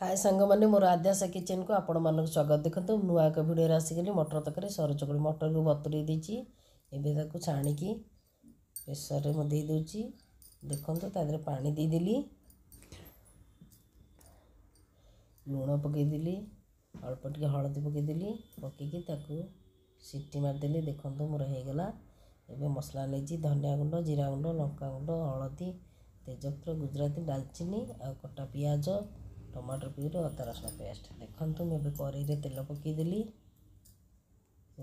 हाय सांग मैंने मोर आद्याशा किचन को आपण मानक स्वागत। देखो नुआ एक भिडियो आसिकली मटर तक सर चकड़ी मटर को बतुरी देती एवं छाणिकी प्रेसर में दे दूची। देखो तादे पानी देदेली लुण पकईदेली अल्प टे हलदी पकईदेली पकईकी सीटी मारदेली। देखो मोर होगला एवं मसला नहीं धनिया गुंड जीरा गुंड लंका गुंड हलदी तेजपत्र गुजराती डालचीनी आ कटा पियाज टमाटर प्यूरी अदा रसुण पेस्ट। देखो मुझे कड़े तेल पकईदेली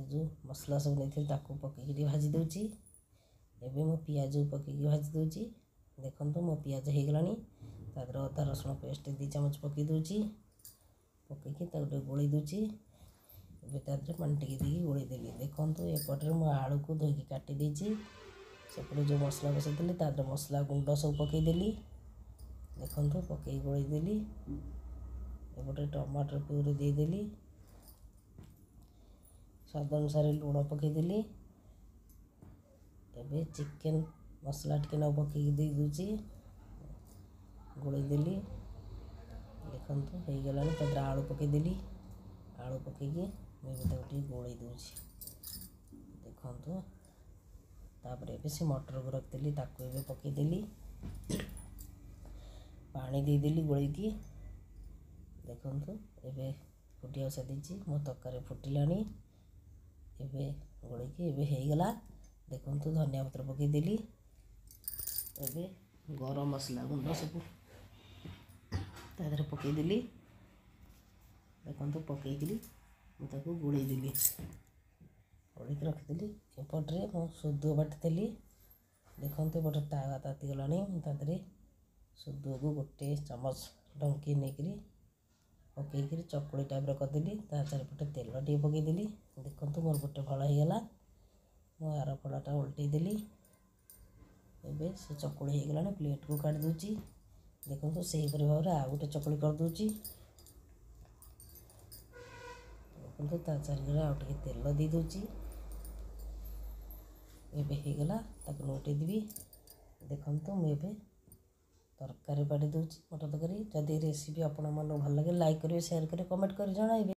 जो मसला सब नहीं पकईकी भाजी दूची। एवं मो पियाज पकईकी भाजी दूची। देखो मो पियाज होगला तादर अदा रसुण पेस्ट 2 चामच पकई दूची पकईकी गोली दूची। तादर पानी टिके दी गोली देली। देखो एपटे मो आलू को धोईकी काटी देची सेपटे जो मसला बसई तादर मसला गुंड सब पकईदेली। देखो पकई गोली देली एपटे टमाटर प्यूरी देदेली स्वाद अनुसार लुण पकईदेली। एबे चिकेन मसला टिके न पकईकी दे दूची गोली देली। देखो होगला तादर आलू पकईदेली आलू पकईकी मुझे गोली दूची। देखो तापर एबे से मटर को रखदेली ताकू एबे पकईदेली पानी देदेली गोलैकी। देखो एबे फुटिया बसा देची मो तरकारी फुटिलानी एबे गोलैकी एबे होगला। देखो धनिया पत्र पकईदेली एबे गरम मसला गुंड सब तादर पकईदेली। देखो पकईकी मुझे गोलैदेली गोलैकी रखिदेली। एपटे मो सुदुआ बाटिदेली। देखो एपटे तावा तातीगला तादे सुदुआ को 1 चामच डंकी नहीं पकईकी चकुड़ी टाइप करदेली ता चारिपटे तेल टे पकईदेली। देखो मोर गोटे फल होगला मो आर फलटा उल्टेदेली एबे से चकुड़ी होगला प्लेट को काट दूची। देखो से ही भाव में आउ गोटे चकुड़ी कर दूची। देखो ता चारिकरे आउ टे तेल दे दूची एबे होगला ताको नोटेदेवी। देखो मुझे तरकारी बाड़ी दूची मटर तरकारी। जदि रेसिपी आपण मन भल लगे लाइक करेंगे शेयर करेंगे कमेंट कर जणाइबे।